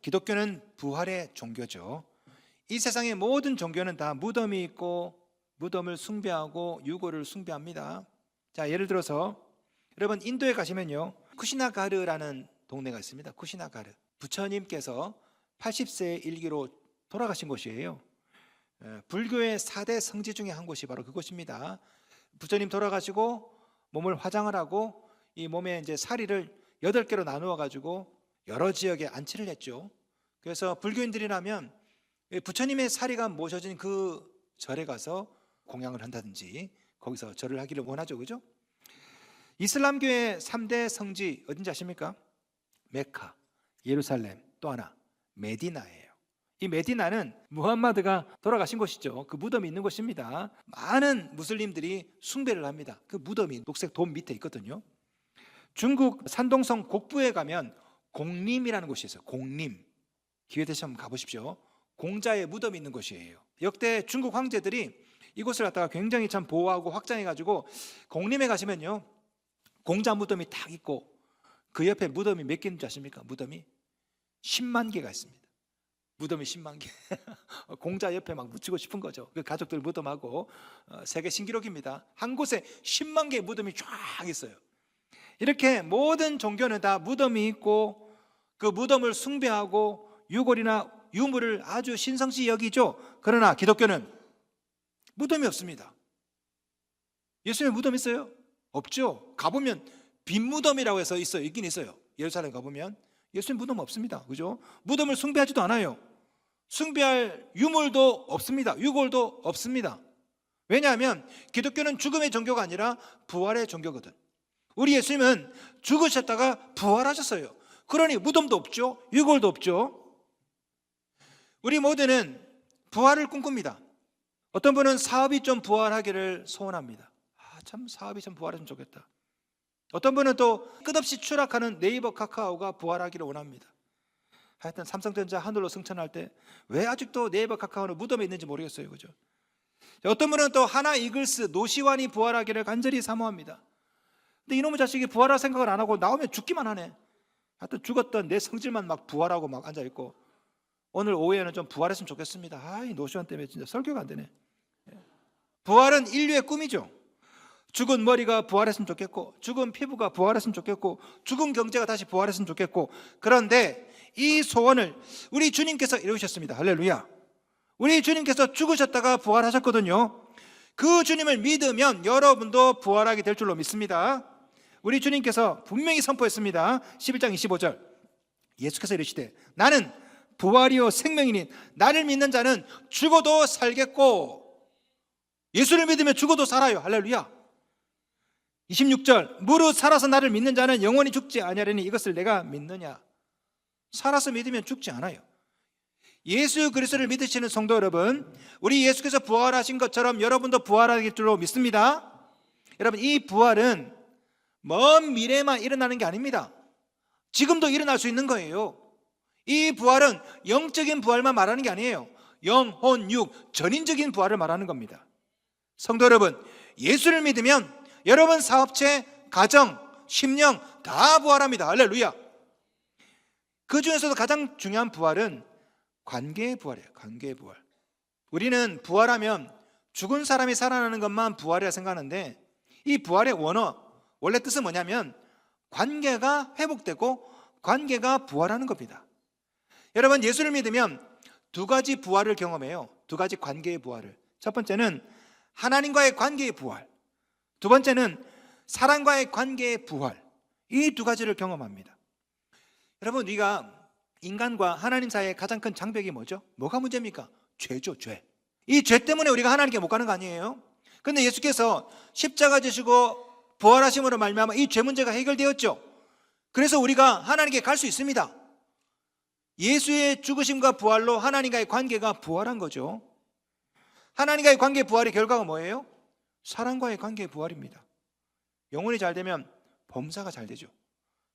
기독교는 부활의 종교죠. 이 세상의 모든 종교는 다 무덤이 있고 무덤을 숭배하고 유골을 숭배합니다. 자, 예를 들어서 여러분 인도에 가시면요, 쿠시나가르라는 동네가 있습니다. 쿠시나가르. 부처님께서 80세 일기로 돌아가신 곳이에요. 불교의 4대 성지 중에 한 곳이 바로 그곳입니다. 부처님 돌아가시고 몸을 화장을 하고 이 몸에 이제 사리를 8개로 나누어 가지고 여러 지역에 안치를 했죠. 그래서 불교인들이라면 부처님의 사리가 모셔진 그 절에 가서 공양을 한다든지 거기서 절을 하기를 원하죠. 그죠? 이슬람교의 3대 성지 어딘지 아십니까? 메카, 예루살렘, 또 하나 메디나예요. 이 메디나는 무함마드가 돌아가신 곳이죠. 그 무덤이 있는 곳입니다. 많은 무슬림들이 숭배를 합니다. 그 무덤이 녹색 돔 밑에 있거든요. 중국 산동성 곡부에 가면 공림이라는 곳이 있어요. 공림. 기회 되시면 가보십시오. 공자의 무덤이 있는 곳이에요. 역대 중국 황제들이 이곳을 갖다가 굉장히 참 보호하고 확장해가지고 공림에 가시면요, 공자 무덤이 딱 있고 그 옆에 무덤이 몇 개인지 아십니까? 무덤이 10만 개가 있습니다. 무덤이 10만 개. 공자 옆에 막 묻히고 싶은 거죠. 그 가족들 무덤하고 세계 신기록입니다. 한 곳에 10만 개의 무덤이 쫙 있어요. 이렇게 모든 종교는 다 무덤이 있고 그 무덤을 숭배하고 유골이나 유물을 아주 신성시 여기죠. 그러나 기독교는 무덤이 없습니다. 예수님 무덤 있어요? 없죠. 가보면 빈 무덤이라고 해서 있어요. 있긴 있어요. 예루살렘 가보면 예수님 무덤 없습니다. 그죠? 무덤을 숭배하지도 않아요. 숭배할 유물도 없습니다. 유골도 없습니다. 왜냐하면 기독교는 죽음의 종교가 아니라 부활의 종교거든. 우리 예수님은 죽으셨다가 부활하셨어요. 그러니 무덤도 없죠. 유골도 없죠. 우리 모두는 부활을 꿈꿉니다. 어떤 분은 사업이 좀 부활하기를 소원합니다. 참 사업이 좀 부활했으면 좋겠다. 어떤 분은 또 끝없이 추락하는 네이버 카카오가 부활하기를 원합니다. 하여튼 삼성전자 하늘로 승천할 때 왜 아직도 네이버 카카오는 무덤에 있는지 모르겠어요. 그죠? 어떤 분은 또 하나 이글스 노시환이 부활하기를 간절히 사모합니다. 근데 이놈의 자식이 부활할 생각을 안 하고 나오면 죽기만 하네. 하여튼 죽었던 내 성질만 막 부활하고 막 앉아있고, 오늘 오후에는 좀 부활했으면 좋겠습니다. 이 노시환 때문에 진짜 설교가 안 되네. 부활은 인류의 꿈이죠. 죽은 머리가 부활했으면 좋겠고, 죽은 피부가 부활했으면 좋겠고, 죽은 경제가 다시 부활했으면 좋겠고, 그런데 이 소원을 우리 주님께서 이루셨습니다. 할렐루야. 우리 주님께서 죽으셨다가 부활하셨거든요. 그 주님을 믿으면 여러분도 부활하게 될 줄로 믿습니다. 우리 주님께서 분명히 선포했습니다. 11장 25절 예수께서 이르시되 나는 부활이요 생명이니 나를 믿는 자는 죽어도 살겠고, 예수를 믿으면 죽어도 살아요. 할렐루야. 26절 무릇 살아서 나를 믿는 자는 영원히 죽지 아니하리니 이것을 내가 믿느냐. 살아서 믿으면 죽지 않아요. 예수 그리스도를 믿으시는 성도 여러분, 우리 예수께서 부활하신 것처럼 여러분도 부활하길 줄로 믿습니다. 여러분, 이 부활은 먼 미래에만 일어나는 게 아닙니다. 지금도 일어날 수 있는 거예요. 이 부활은 영적인 부활만 말하는 게 아니에요. 영혼, 육, 전인적인 부활을 말하는 겁니다. 성도 여러분, 예수를 믿으면 여러분 사업체, 가정, 심령 다 부활합니다. 할렐루야. 그 중에서도 가장 중요한 부활은 관계의 부활이에요. 관계의 부활. 우리는 부활하면 죽은 사람이 살아나는 것만 부활이라 생각하는데, 이 부활의 원래 뜻은 뭐냐면 관계가 회복되고 관계가 부활하는 겁니다. 여러분, 예수를 믿으면 두 가지 부활을 경험해요. 두 가지 관계의 부활을. 첫 번째는 하나님과의 관계의 부활, 두 번째는 사랑과의 관계의 부활. 이 두 가지를 경험합니다. 여러분, 우리가 인간과 하나님 사이의 가장 큰 장벽이 뭐죠? 뭐가 문제입니까? 죄죠, 죄. 이 죄 때문에 우리가 하나님께 못 가는 거 아니에요? 그런데 예수께서 십자가 지시고 부활하심으로 말미암아 이 죄 문제가 해결되었죠. 그래서 우리가 하나님께 갈 수 있습니다. 예수의 죽으심과 부활로 하나님과의 관계가 부활한 거죠. 하나님과의 관계의 부활의 결과가 뭐예요? 사랑과의 관계의 부활입니다. 영혼이 잘 되면 범사가 잘 되죠.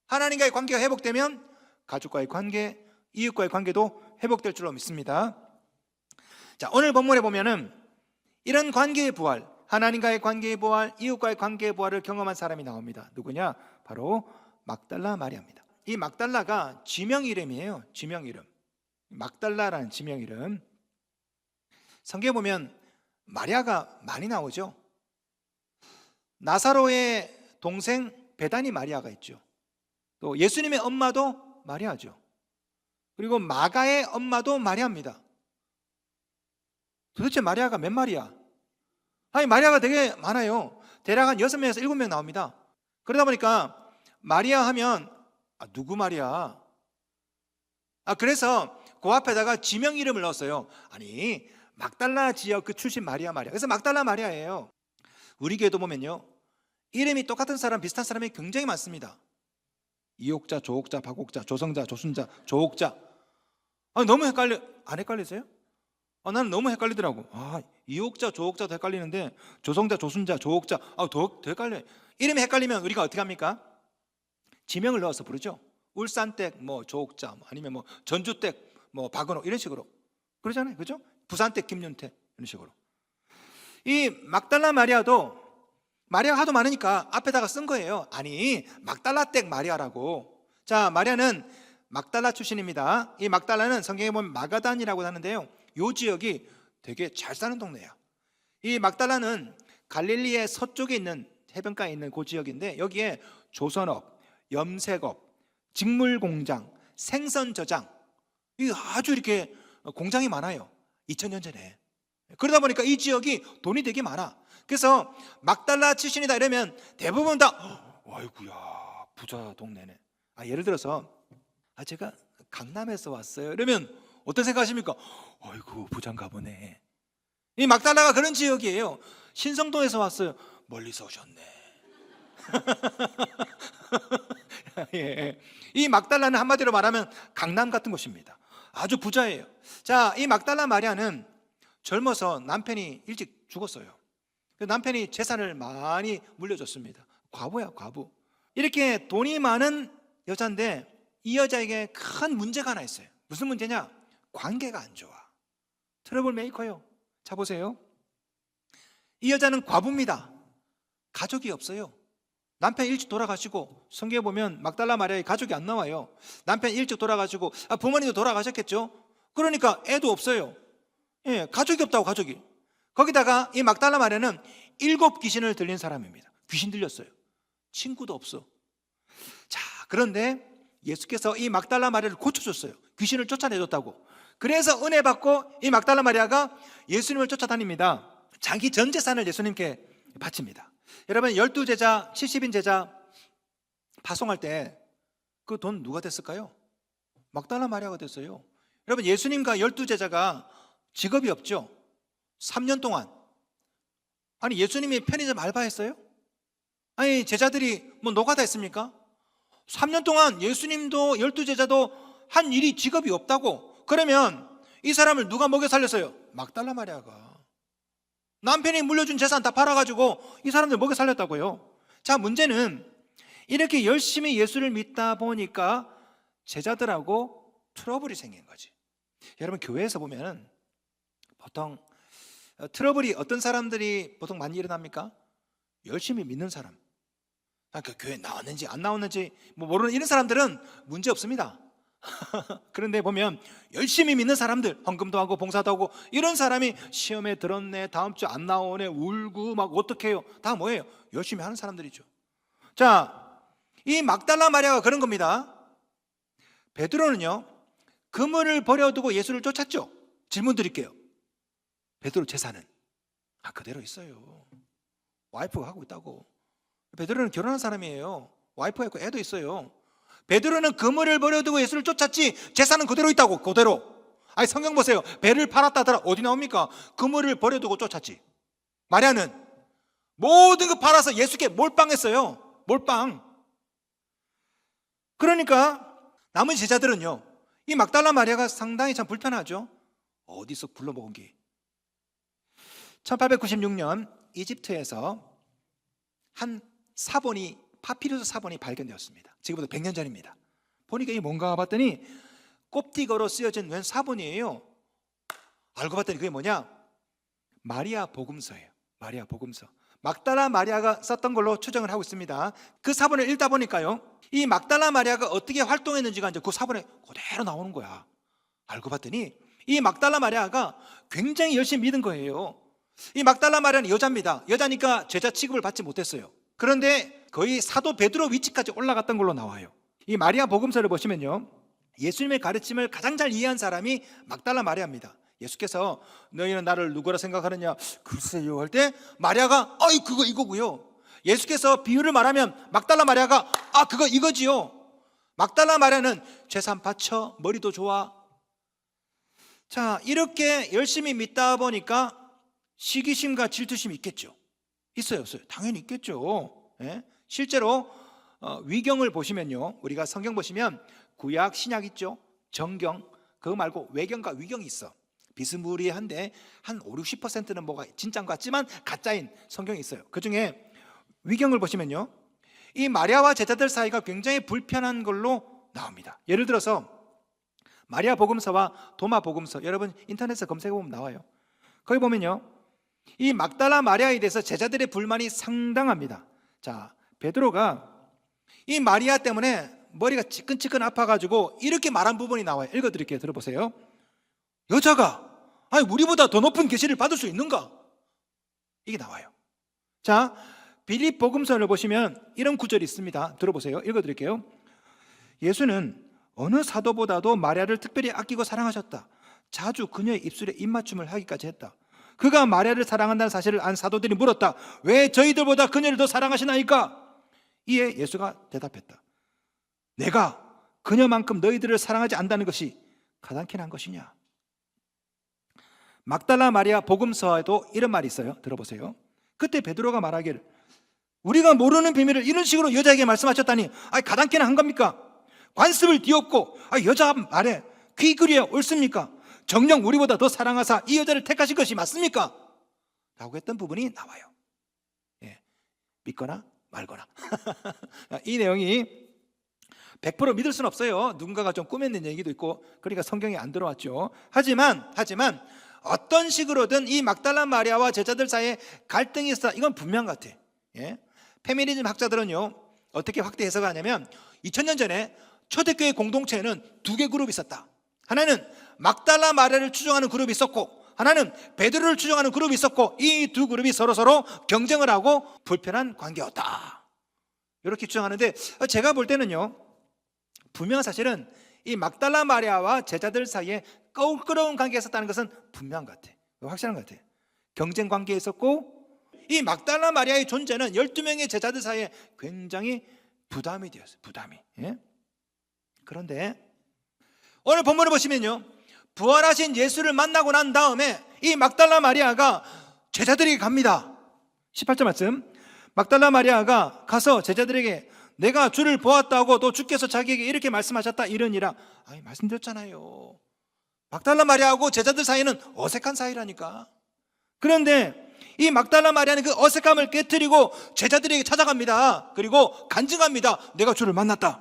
하나님과의 관계가 회복되면 가족과의 관계, 이웃과의 관계도 회복될 줄로 믿습니다. 자, 오늘 본문에 보면은 이런 관계의 부활, 하나님과의 관계의 부활, 이웃과의 관계의 부활을 경험한 사람이 나옵니다. 누구냐? 바로 막달라 마리아입니다. 이 막달라가 지명 이름이에요. 지명 이름. 막달라라는 지명 이름. 성경에 보면 마리아가 많이 나오죠. 나사로의 동생 베다니 마리아가 있죠. 또 예수님의 엄마도 마리아죠. 그리고 마가의 엄마도 마리아입니다. 도대체 마리아가 몇 마리야? 아니, 마리아가 되게 많아요. 대략 한 6명에서 7명 나옵니다. 그러다 보니까 마리아 하면 누구 마리아? 그래서 그 앞에다가 지명 이름을 넣었어요. 아니, 막달라 지역 그 출신 마리아. 그래서 막달라 마리아예요. 우리 교회도 보면요, 이름이 똑같은 사람, 비슷한 사람이 굉장히 많습니다. 이옥자, 조옥자, 박옥자, 조성자, 조순자, 조옥자. 너무 안 헷갈리세요? 나는 너무 헷갈리더라고. 이옥자, 조옥자도 헷갈리는데 조성자, 조순자, 조옥자 더 헷갈려요. 이름이 헷갈리면 우리가 어떻게 합니까? 지명을 넣어서 부르죠. 울산댁 조옥자, 아니면 전주댁 박은호, 이런 식으로 그러잖아요. 그죠? 부산댁 김윤태, 이런 식으로. 이 막달라 마리아도 마리아가 하도 많으니까 앞에다가 쓴 거예요. 아니, 막달라댁 마리아라고. 자, 마리아는 막달라 출신입니다. 이 막달라는 성경에 보면 마가단이라고 하는데요, 이 지역이 되게 잘 사는 동네야. 이 막달라는 갈릴리의 서쪽에 있는 해변가에 있는 그 지역인데, 여기에 조선업, 염색업, 직물공장, 생선저장, 이 아주 이렇게 공장이 많아요. 2000년 전에. 그러다 보니까 이 지역이 돈이 되게 많아. 그래서 막달라 출신이다 이러면 대부분 다 아이고야, 부자 동네네. 예를 들어서 제가 강남에서 왔어요 이러면 어떤 생각하십니까? 아이고, 부자인가 보네. 이 막달라가 그런 지역이에요. 신성동에서 왔어요. 멀리서 오셨네. 예. 이 막달라는 한마디로 말하면 강남 같은 곳입니다. 아주 부자예요. 자, 이 막달라 마리아는 젊어서 남편이 일찍 죽었어요. 남편이 재산을 많이 물려줬습니다. 과부야, 과부. 이렇게 돈이 많은 여자인데 이 여자에게 큰 문제가 하나 있어요. 무슨 문제냐? 관계가 안 좋아. 트러블 메이커요. 자, 보세요. 이 여자는 과부입니다. 가족이 없어요. 남편 일찍 돌아가시고, 성경에 보면 막달라 마리아의 가족이 안 나와요. 남편 일찍 돌아가시고, 부모님도 돌아가셨겠죠. 그러니까 애도 없어요. 예, 가족이 없다고, 가족이. 거기다가 이 막달라 마리아는 7 귀신을 들린 사람입니다. 귀신 들렸어요. 친구도 없어. 자, 그런데 예수께서 이 막달라 마리아를 고쳐줬어요. 귀신을 쫓아내줬다고. 그래서 은혜 받고 이 막달라 마리아가 예수님을 쫓아다닙니다. 자기 전 재산을 예수님께 바칩니다. 여러분, 12제자, 70인 제자 파송할 때 그 돈 누가 됐을까요? 막달라 마리아가 됐어요. 여러분, 예수님과 12제자가 직업이 없죠. 3년 동안. 아니, 예수님이 편의점 알바했어요? 아니, 제자들이 노가다 했습니까? 3년 동안 예수님도 12제자도 한 일이 직업이 없다고. 그러면 이 사람을 누가 먹여 살렸어요? 막달라 마리아가. 남편이 물려준 재산 다 팔아가지고 이 사람들 먹여 살렸다고요. 자, 문제는 이렇게 열심히 예수를 믿다 보니까 제자들하고 트러블이 생긴 거지. 여러분, 교회에서 보면 보통 트러블이 어떤 사람들이 보통 많이 일어납니까? 열심히 믿는 사람. 그 교회 나왔는지 안 나왔는지 모르는 이런 사람들은 문제 없습니다. 그런데 보면 열심히 믿는 사람들, 헌금도 하고 봉사도 하고, 이런 사람이 시험에 들었네, 다음 주 안 나오네, 울고 막 어떡해요. 다 뭐예요? 열심히 하는 사람들이죠. 자, 이 막달라 마리아가 그런 겁니다. 베드로는요, 그물을 버려두고 예수를 쫓았죠. 질문 드릴게요. 베드로 재산은 그대로 있어요. 와이프가 하고 있다고. 베드로는 결혼한 사람이에요. 와이프가 있고 애도 있어요. 베드로는 그물을 버려두고 예수를 쫓았지 재산은 그대로 있다고. 그대로. 아니, 성경 보세요. 배를 팔았다더라. 어디 나옵니까? 그물을 버려두고 쫓았지. 마리아는 모든 거 팔아서 예수께 몰빵했어요. 몰빵. 그러니까 남은 제자들은요, 이 막달라 마리아가 상당히 참 불편하죠. 어디서 굴러먹은 게. 1896년 이집트에서 한 사본이, 파피루스 사본이 발견되었습니다. 지금부터 100년 전입니다. 보니까 이게 뭔가 봤더니 꼽티거로 쓰여진 웬 사본이에요. 알고 봤더니 그게 뭐냐? 마리아 복음서예요. 마리아 복음서. 막달라 마리아가 썼던 걸로 추정을 하고 있습니다. 그 사본을 읽다 보니까요, 이 막달라 마리아가 어떻게 활동했는지가 이제 그 사본에 그대로 나오는 거야. 알고 봤더니 이 막달라 마리아가 굉장히 열심히 믿은 거예요. 이 막달라 마리아는 여자입니다. 여자니까 제자 취급을 받지 못했어요. 그런데 거의 사도 베드로 위치까지 올라갔던 걸로 나와요. 이 마리아 복음서를 보시면요, 예수님의 가르침을 가장 잘 이해한 사람이 막달라 마리아입니다. 예수께서 너희는 나를 누구라 생각하느냐, 글쎄요 할 때 마리아가 그거 이거고요. 예수께서 비유를 말하면 막달라 마리아가 그거 이거지요. 막달라 마리아는 재산 바쳐, 머리도 좋아. 자, 이렇게 열심히 믿다 보니까 시기심과 질투심이 있겠죠. 있어요, 없어요? 당연히 있겠죠. 예? 실제로 위경을 보시면요, 우리가 성경 보시면 구약, 신약 있죠. 정경, 그거 말고 외경과 위경이 있어. 비스무리한데 한 5, 60%는 뭐가 진짜인 것 같지만 가짜인 성경이 있어요. 그 중에 위경을 보시면요, 이 마리아와 제자들 사이가 굉장히 불편한 걸로 나옵니다. 예를 들어서 마리아 복음서와 도마 복음서, 여러분 인터넷에 검색해보면 나와요. 거기 보면요, 이 막달라 마리아에 대해서 제자들의 불만이 상당합니다. 자, 베드로가 이 마리아 때문에 머리가 찌끈찌끈 아파가지고 이렇게 말한 부분이 나와요. 읽어드릴게요. 들어보세요. 여자가 우리보다 더 높은 계시를 받을 수 있는가? 이게 나와요. 자, 빌립 복음서를 보시면 이런 구절이 있습니다. 들어보세요. 읽어드릴게요. 예수는 어느 사도보다도 마리아를 특별히 아끼고 사랑하셨다. 자주 그녀의 입술에 입맞춤을 하기까지 했다. 그가 마리아를 사랑한다는 사실을 안 사도들이 물었다. 왜 저희들보다 그녀를 더 사랑하시나이까? 이에 예수가 대답했다. 내가 그녀만큼 너희들을 사랑하지 않는다는 것이 가당키 난 것이냐? 막달라 마리아 복음서에도 이런 말이 있어요. 들어보세요. 그때 베드로가 말하기를, 우리가 모르는 비밀을 이런 식으로 여자에게 말씀하셨다니 가당키나 한 겁니까? 관습을 뒤엎고 여자 말에 귀 기울여 옳습니까? 정녕 우리보다 더 사랑하사 이 여자를 택하신 것이 맞습니까? 라고 했던 부분이 나와요. 예, 믿거나 말거나. 이 내용이 100% 믿을 수는 없어요. 누군가가 좀 꾸몄는 얘기도 있고, 그러니까 성경에 안 들어왔죠. 하지만 어떤 식으로든 이 막달라 마리아와 제자들 사이에 갈등이 있었다, 이건 분명한 것 같아요. 예? 페미니즘 학자들은요, 어떻게 확대 해석하냐면 2000년 전에 초대교회 공동체에는 두 개 그룹이 있었다. 하나는 막달라 마리아를 추종하는 그룹이 있었고, 하나는 베드로를 추종하는 그룹이 있었고, 이 두 그룹이 서로 경쟁을 하고 불편한 관계였다, 이렇게 주장하는데, 제가 볼 때는요, 분명한 사실은 이 막달라 마리아와 제자들 사이에 껄끄러운 관계가 있었다는 것은 분명한 것 같아요. 확실한 것 같아요. 경쟁 관계에 있었고, 이 막달라 마리아의 존재는 12명의 제자들 사이에 굉장히 부담이 되었어요. 부담이. 예? 그런데 오늘 본문을 보시면요, 부활하신 예수를 만나고 난 다음에 이 막달라 마리아가 제자들에게 갑니다. 18절 말씀. 막달라 마리아가 가서 제자들에게 내가 주를 보았다고 또 주께서 자기에게 이렇게 말씀하셨다 이러니라. 말씀드렸잖아요. 막달라 마리아하고 제자들 사이는 어색한 사이라니까. 그런데 이 막달라 마리아는 그 어색함을 깨트리고 제자들에게 찾아갑니다. 그리고 간증합니다. 내가 주를 만났다.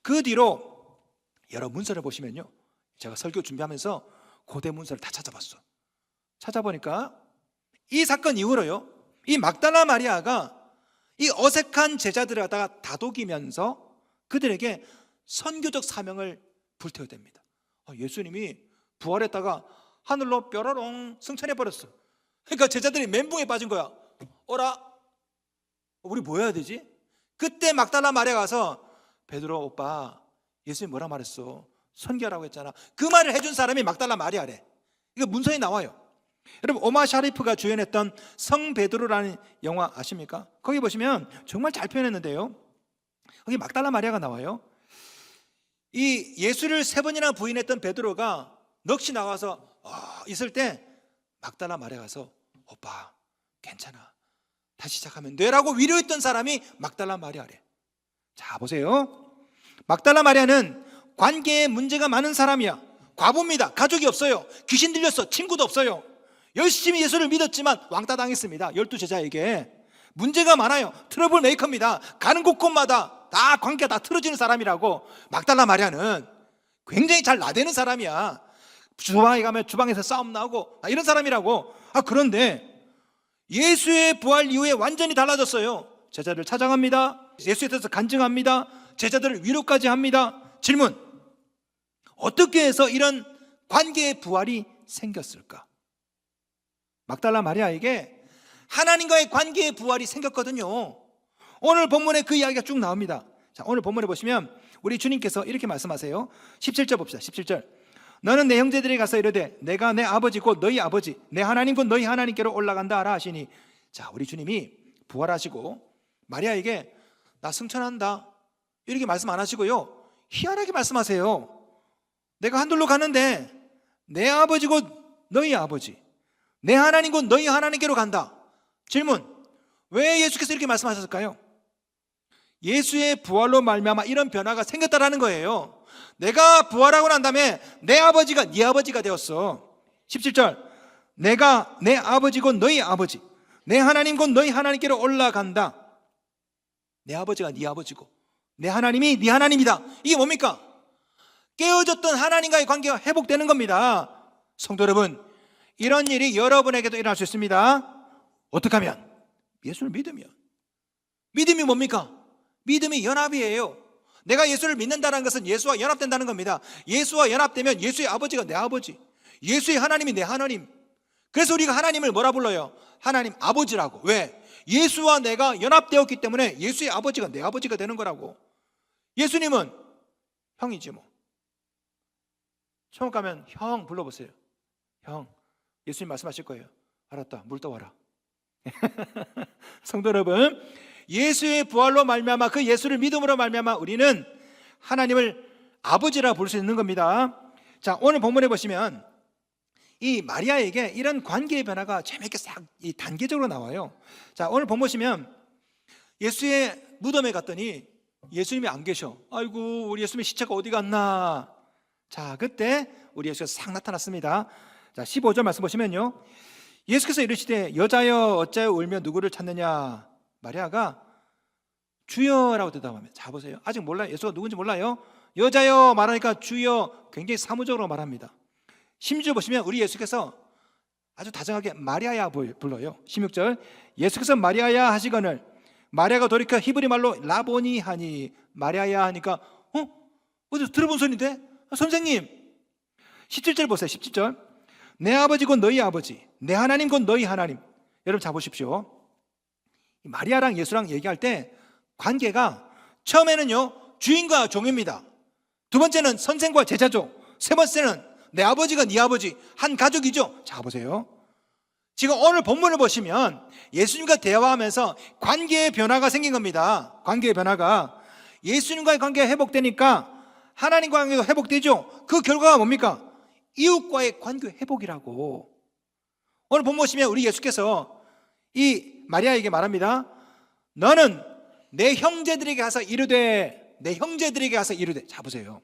그 뒤로 여러 문서를 보시면요, 제가 설교 준비하면서 고대 문서를 다 찾아봤어. 찾아보니까 이 사건 이후로요, 이 막달라 마리아가 이 어색한 제자들을 갖다가 다독이면서 그들에게 선교적 사명을 불태워댑니다. 예수님이 부활했다가 하늘로 뾰로롱 승천해버렸어. 그러니까 제자들이 멘붕에 빠진 거야. 어라? 우리 뭐 해야 되지? 그때 막달라 마리아가 가서 베드로 오빠, 예수님 뭐라 말했어? 선교하라고 했잖아. 그 말을 해준 사람이 막달라 마리아래. 이거 문서에 나와요. 여러분, 오마 샤리프가 주연했던 성 베드로라는 영화 아십니까? 거기 보시면 정말 잘 표현했는데요, 거기 막달라 마리아가 나와요. 이 예수를 3번이나 부인했던 베드로가 넋이 나가서 있을 때 막달라 마리아가 가서 오빠 괜찮아, 다시 시작하면 돼라고 위로했던 사람이 막달라 마리아래. 자, 보세요. 막달라 마리아는 관계에 문제가 많은 사람이야. 과부입니다. 가족이 없어요. 귀신 들렸어. 친구도 없어요. 열심히 예수를 믿었지만 왕따 당했습니다. 12제자에게 문제가 많아요. 트러블 메이커입니다. 가는 곳곳마다 다 관계가 다 틀어지는 사람이라고. 막달라 마리아는 굉장히 잘 나대는 사람이야. 주방에 가면 주방에서 싸움 나오고 이런 사람이라고. 그런데 예수의 부활 이후에 완전히 달라졌어요. 제자를 찾아갑니다. 예수에 대해서 간증합니다. 제자들을 위로까지 합니다. 질문, 어떻게 해서 이런 관계의 부활이 생겼을까? 막달라 마리아에게 하나님과의 관계의 부활이 생겼거든요. 오늘 본문에 그 이야기가 쭉 나옵니다. 자, 오늘 본문에 보시면 우리 주님께서 이렇게 말씀하세요. 17절 봅시다. 17절. 너는 내 형제들이 가서 이르되 내가 내 아버지 곧 너희 아버지 내 하나님 곧 너희 하나님께로 올라간다 하라 하시니. 자, 우리 주님이 부활하시고 마리아에게 나 승천한다 이렇게 말씀 안 하시고요, 희한하게 말씀하세요. 내가 하늘로 가는데 내 아버지 곧 너희 아버지 내 하나님 곧 너희 하나님께로 간다. 질문, 왜 예수께서 이렇게 말씀하셨을까요? 예수의 부활로 말미암아 이런 변화가 생겼다라는 거예요. 내가 부활하고 난 다음에 내 아버지가 네 아버지가 되었어. 17절. 내가 내 아버지 곧 너희 아버지 내 하나님 곧 너희 하나님께로 올라간다. 내 아버지가 네 아버지고 내 하나님이 네 하나님이다. 이게 뭡니까? 깨어졌던 하나님과의 관계가 회복되는 겁니다. 성도 여러분, 이런 일이 여러분에게도 일어날 수 있습니다. 어떻게 하면? 예수를 믿으면. 믿음이 뭡니까? 믿음이 연합이에요. 내가 예수를 믿는다는 것은 예수와 연합된다는 겁니다. 예수와 연합되면 예수의 아버지가 내 아버지, 예수의 하나님이 내 하나님. 그래서 우리가 하나님을 뭐라 불러요? 하나님 아버지라고. 왜? 예수와 내가 연합되었기 때문에 예수의 아버지가 내 아버지가 되는 거라고. 예수님은 형이지 뭐. 처음 가면 형 불러보세요. 형, 예수님 말씀하실 거예요. 알았다, 물 떠와라. 성도 여러분, 예수의 부활로 말미암아 그 예수를 믿음으로 말미암아 우리는 하나님을 아버지라 부를 수 있는 겁니다. 자, 오늘 본문에 보시면 이 마리아에게 이런 관계의 변화가 재미있게 싹 이 단계적으로 나와요. 자, 오늘 본문 보시면 예수의 무덤에 갔더니 예수님이 안 계셔. 아이고, 우리 예수님의 시체가 어디 갔나. 자, 그때 우리 예수가 싹 나타났습니다. 자, 15절 말씀 보시면요, 예수께서 이르시되 여자여 어찌하여 울며 누구를 찾느냐. 마리아가 주여라고 대답합니다. 자, 보세요. 아직 몰라요. 예수가 누군지 몰라요. 여자여 말하니까 주여, 굉장히 사무적으로 말합니다. 심지어 보시면 우리 예수께서 아주 다정하게 마리아야 불러요. 16절. 예수께서 마리아야 하시거늘 마리아가 돌이켜 히브리 말로 라보니 하니. 마리아야 하니까 어디서 들어본 소리인데? 선생님. 17절 보세요. 17절. 내 아버지 곧 너희 아버지 내 하나님 곧 너희 하나님. 여러분 자 보십시오. 마리아랑 예수랑 얘기할 때 관계가 처음에는요 주인과 종입니다. 두 번째는 선생과 제자죠. 세 번째는 내 아버지가 네 아버지, 한 가족이죠. 자 보세요. 지금 오늘 본문을 보시면 예수님과 대화하면서 관계의 변화가 생긴 겁니다. 관계의 변화가. 예수님과의 관계가 회복되니까 하나님과의 관계가 회복되죠. 그 결과가 뭡니까? 이웃과의 관계 회복이라고. 오늘 본문 보시면 우리 예수께서 이 마리아에게 말합니다. 너는 내 형제들에게 가서 이르되, 내 형제들에게 가서 이르되. 자 보세요.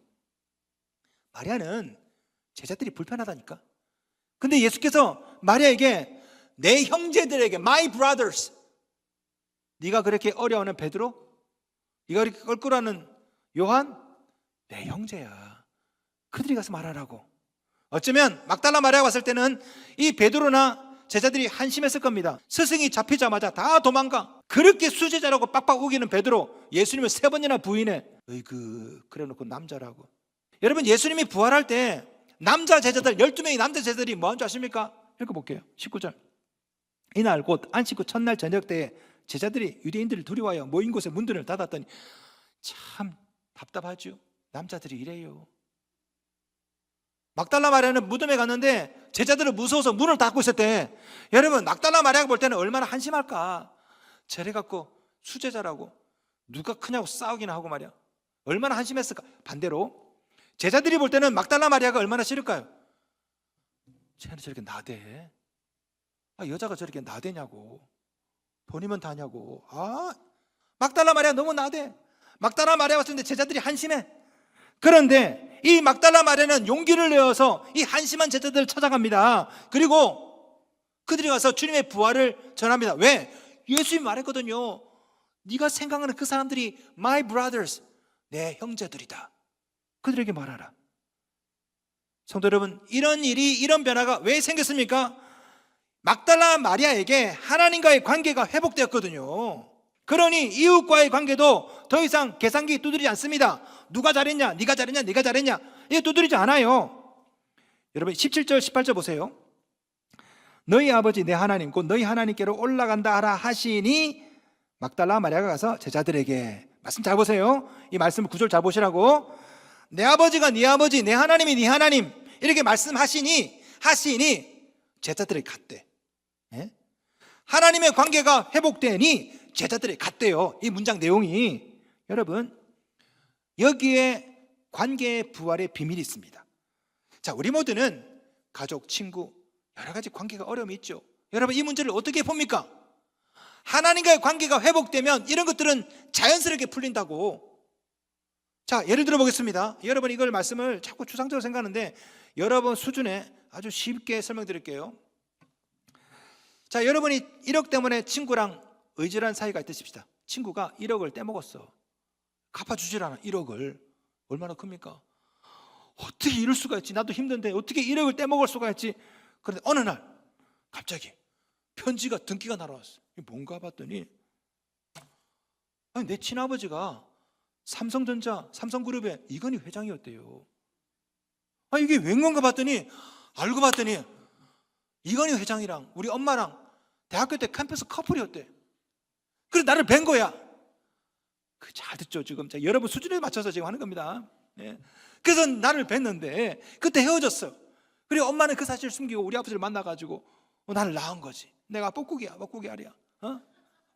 마리아는 제자들이 불편하다니까. 근데 예수께서 마리아에게 내 형제들에게, my brothers, 네가 그렇게 어려워하는 베드로, 네가 그렇게 껄끄러워하는 요한, 내 형제야. 그들이 가서 말하라고. 어쩌면 막달라 마리아가 왔을 때는 이 베드로나 제자들이 한심했을 겁니다. 스승이 잡히자마자 다 도망가. 그렇게 수제자라고 빡빡 우기는 베드로, 예수님을 3번이나 부인해. 어이구, 그래놓고 남자라고. 여러분, 예수님이 부활할 때 남자 제자들 12명의 남자 제자들이 뭐한 줄 아십니까? 읽어볼게요. 19절. 이날 곧 안식 후 첫날 저녁 때에 제자들이 유대인들을 두려워하여 모인 곳에 문들을 닫았더니. 참 답답하죠. 남자들이 이래요. 막달라 마리아는 무덤에 갔는데 제자들은 무서워서 문을 닫고 있었대. 여러분, 막달라 마리아가 볼 때는 얼마나 한심할까. 저래갖고 수제자라고 누가 크냐고 싸우기나 하고 말이야. 얼마나 한심했을까. 반대로 제자들이 볼 때는 막달라 마리아가 얼마나 싫을까요? 쟤는 저렇게 나대. 여자가 저렇게 나대냐고. 돈이면 다냐고. 막달라 마리아 너무 나대. 막달라 마리아 왔을 때 제자들이 한심해. 그런데 이 막달라 마리아는 용기를 내어서 이 한심한 제자들을 찾아갑니다. 그리고 그들이 가서 주님의 부활을 전합니다. 왜? 예수님이 말했거든요. 네가 생각하는 그 사람들이 my brothers, 내 형제들이다. 그들에게 말하라. 성도 여러분, 이런 일이, 이런 변화가 왜 생겼습니까? 막달라 마리아에게 하나님과의 관계가 회복되었거든요. 그러니 이웃과의 관계도 더 이상 계산기 두드리지 않습니다. 누가 잘했냐, 네가 잘했냐, 네가 잘했냐. 이게 두드리지 않아요. 여러분 17절 18절 보세요. 너희 아버지 내 하나님 곧 너희 하나님께로 올라간다 하라 하시니 막달라 마리아가 가서 제자들에게, 말씀 잘 보세요. 이 말씀 구절 잘 보시라고. 내 아버지가 네 아버지, 내 하나님이 네 하나님, 이렇게 말씀하시니 제자들이 갔대. 예? 하나님의 관계가 회복되니 제자들이 갔대요. 이 문장 내용이. 여러분, 여기에 관계의 부활의 비밀이 있습니다. 자, 우리 모두는 가족, 친구, 여러 가지 관계가 어려움이 있죠. 여러분, 이 문제를 어떻게 봅니까? 하나님과의 관계가 회복되면 이런 것들은 자연스럽게 풀린다고. 자, 예를 들어 보겠습니다. 여러분, 이걸 말씀을 자꾸 추상적으로 생각하는데 여러분 수준에 아주 쉽게 설명드릴게요. 자, 여러분이 1억 때문에 친구랑 의절한 사이가 있다 칩시다. 친구가 1억을 떼먹었어. 갚아주질 않아. 1억을. 얼마나 큽니까? 어떻게 이럴 수가 있지? 나도 힘든데 어떻게 1억을 떼먹을 수가 있지? 그런데 어느 날 갑자기 편지가 등기가 날아왔어. 이게 뭔가 봤더니, 아니, 내 친아버지가 삼성전자, 삼성그룹의 이건희 회장이었대요. 아, 이게 웬 건가 봤더니, 알고 봤더니 이건희 회장이랑 우리 엄마랑 대학교 때 캠퍼스 커플이었대. 그래서 나를 뵌 거야. 잘 듣죠 지금. 자, 여러분 수준에 맞춰서 지금 하는 겁니다. 예. 그래서 나를 뵀는데 그때 헤어졌어. 그리고 엄마는 그 사실을 숨기고 우리 아버지를 만나가지고 나를 낳은 거지. 내가 뻐꾸기야, 뻐꾸기 알이야.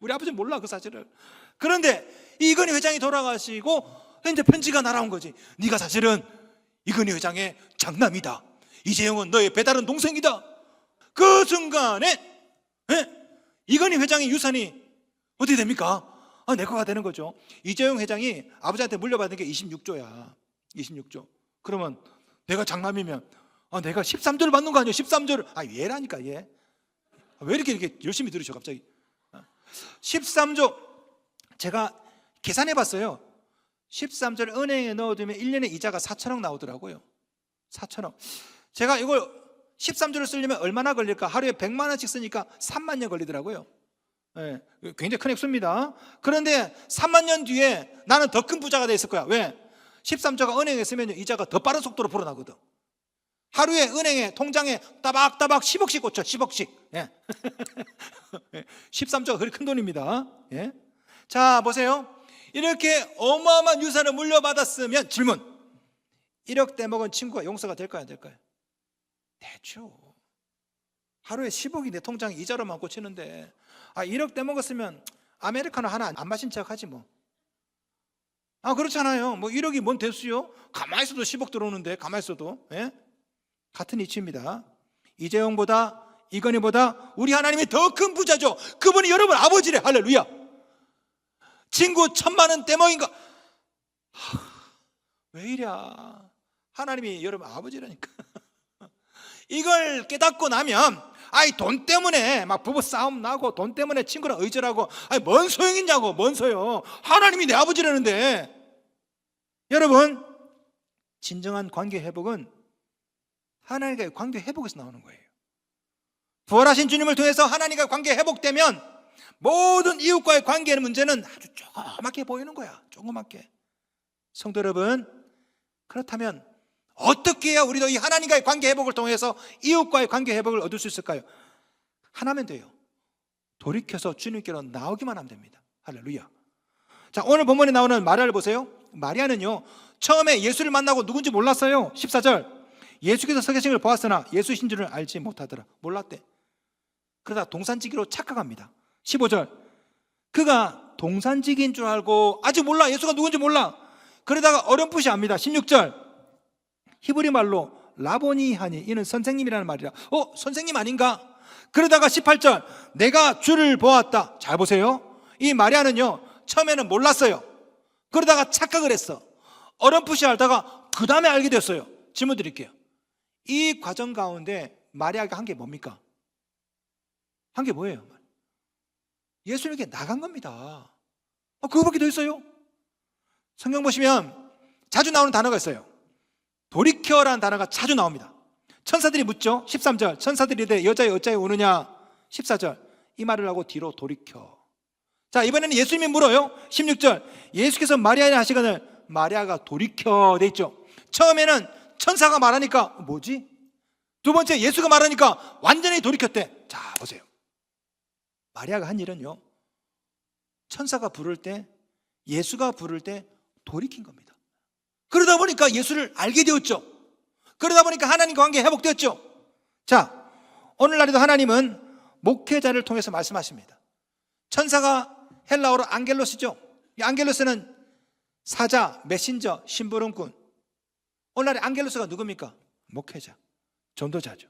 우리 아버지는 몰라 그 사실을. 그런데 이건희 회장이 돌아가시고 이제 편지가 날아온 거지. 네가 사실은 이건희 회장의 장남이다. 이재용은 너의 배다른 동생이다. 그 순간에 이건희 회장의 유산이 어떻게 됩니까? 내 거가 되는 거죠. 이재용 회장이 아버지한테 물려받은 게 26조야. 26조. 그러면 내가 장남이면 내가 13조를 받는 거 아니에요? 13조를. 얘라니까 얘. 왜 이렇게 열심히 들으셔 갑자기? 13조. 제가 계산해 봤어요. 13조를 은행에 넣어두면 1년에 이자가 4천억 나오더라고요. 4천억. 제가 이걸 13조를 쓰려면 얼마나 걸릴까? 하루에 100만 원씩 쓰니까 3만 년 걸리더라고요. 네, 굉장히 큰 액수입니다. 그런데 3만 년 뒤에 나는 더 큰 부자가 돼 있을 거야. 왜? 13조가 은행에 쓰면 이자가 더 빠른 속도로 불어나거든. 하루에 은행에 통장에 따박따박 10억씩 꽂혀. 10억씩. 예. 13조가 그리 큰 돈입니다. 예. 자, 보세요. 이렇게 어마어마한 유산을 물려받았으면 질문, 1억 떼먹은 친구가 용서가 될까요, 안 될까요? 되죠. 하루에 10억이 내 통장에 이자로만 꽂히는데 1억 떼먹었으면 아메리카노 하나 안 마신 척 하지 뭐. 그렇잖아요. 뭐 1억이 뭔 대수요? 가만히 있어도 10억 들어오는데, 가만히 있어도. 예? 같은 이치입니다. 이재용보다, 이건희보다 우리 하나님이 더 큰 부자죠. 그분이 여러분 아버지래. 할렐루야. 친구 1,000만 원 떼먹인 거. 왜 이랴. 하나님이 여러분 아버지라니까. 이걸 깨닫고 나면 돈 때문에 막 부부 싸움 나고 돈 때문에 친구랑 의절하고 뭔 소용이냐고. 뭔 소용. 하나님이 내 아버지라는데. 여러분, 진정한 관계 회복은 하나님과의 관계 회복에서 나오는 거예요. 부활하신 주님을 통해서 하나님과 관계 회복되면 모든 이웃과의 관계의 문제는 아주 조그맣게 보이는 거야. 조그맣게. 성도 여러분, 그렇다면 어떻게 해야 우리도 이 하나님과의 관계 회복을 통해서 이웃과의 관계 회복을 얻을 수 있을까요? 하나면 돼요. 돌이켜서 주님께로 나오기만 하면 됩니다. 할렐루야. 자, 오늘 본문에 나오는 마리아를 보세요. 마리아는요, 처음에 예수를 만나고 누군지 몰랐어요. 14절. 예수께서 서 계신 걸 보았으나 예수이신 줄을 알지 못하더라. 몰랐대. 그러다 동산지기로 착각합니다. 15절. 그가 동산지기인 줄 알고 아직 몰라. 예수가 누군지 몰라. 그러다가 어렴풋이 압니다. 16절. 히브리 말로 라보니 하니 이는 선생님이라는 말이라. 선생님 아닌가? 그러다가 18절. 내가 주를 보았다. 잘 보세요. 이 마리아는요, 처음에는 몰랐어요. 그러다가 착각을 했어. 어렴풋이 알다가 그 다음에 알게 됐어요. 질문 드릴게요. 이 과정 가운데 마리아가 한 게 뭡니까? 한 게 뭐예요? 예수님에게 나간 겁니다. 그거밖에 더 있어요? 성경 보시면 자주 나오는 단어가 있어요. 돌이켜라는 단어가 자주 나옵니다. 천사들이 묻죠. 13절. 천사들이 이르되 여자여 어찌하여 우느냐. 14절. 이 말을 하고 뒤로 돌이켜. 자, 이번에는 예수님이 물어요. 16절. 예수께서 마리아에 하시거늘 마리아가 돌이켜 돼 있죠. 처음에는 천사가 말하니까 뭐지? 두 번째 예수가 말하니까 완전히 돌이켰대. 자, 보세요. 마리아가 한 일은요, 천사가 부를 때, 예수가 부를 때 돌이킨 겁니다. 그러다 보니까 예수를 알게 되었죠. 그러다 보니까 하나님과 관계 회복되었죠. 자, 오늘날에도 하나님은 목회자를 통해서 말씀하십니다. 천사가 헬라어로 안겔로스죠. 이 안겔로스는 사자, 메신저, 심부름꾼. 오늘날의 안겔로스가 누굽니까? 목회자, 전도자죠.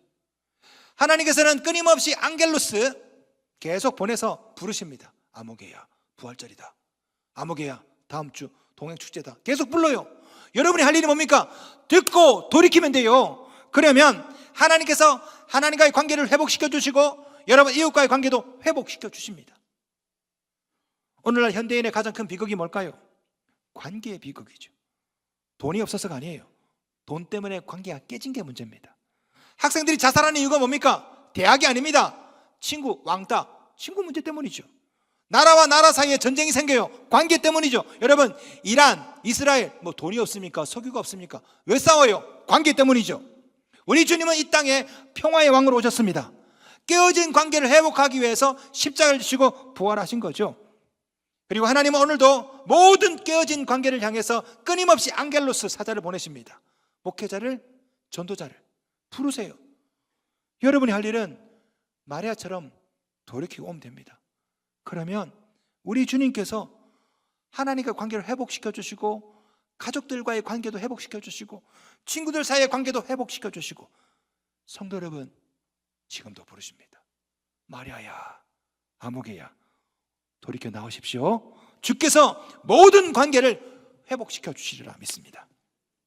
하나님께서는 끊임없이 안겔로스 계속 보내서 부르십니다. 아모게야, 부활절이다. 아모게야, 다음 주 동행축제다. 계속 불러요. 여러분이 할 일이 뭡니까? 듣고 돌이키면 돼요. 그러면 하나님께서 하나님과의 관계를 회복시켜 주시고 여러분 이웃과의 관계도 회복시켜 주십니다. 오늘날 현대인의 가장 큰 비극이 뭘까요? 관계의 비극이죠. 돈이 없어서가 아니에요. 돈 때문에 관계가 깨진 게 문제입니다. 학생들이 자살하는 이유가 뭡니까? 대학이 아닙니다. 친구, 왕따, 친구 문제 때문이죠. 나라와 나라 사이에 전쟁이 생겨요. 관계 때문이죠. 여러분, 이란, 이스라엘, 뭐 돈이 없습니까? 석유가 없습니까? 왜 싸워요? 관계 때문이죠. 우리 주님은 이 땅에 평화의 왕으로 오셨습니다. 깨어진 관계를 회복하기 위해서 십자가를 지시고 부활하신 거죠. 그리고 하나님은 오늘도 모든 깨어진 관계를 향해서 끊임없이 안겔로스 사자를 보내십니다. 목회자를, 전도자를 부르세요. 여러분이 할 일은 마리아처럼 돌이키고 오면 됩니다. 그러면 우리 주님께서 하나님과 관계를 회복시켜 주시고 가족들과의 관계도 회복시켜 주시고 친구들 사이의 관계도 회복시켜 주시고 성도 여러분 지금도 부르십니다. 마리아야, 아모게야, 돌이켜 나오십시오. 주께서 모든 관계를 회복시켜 주시리라 믿습니다.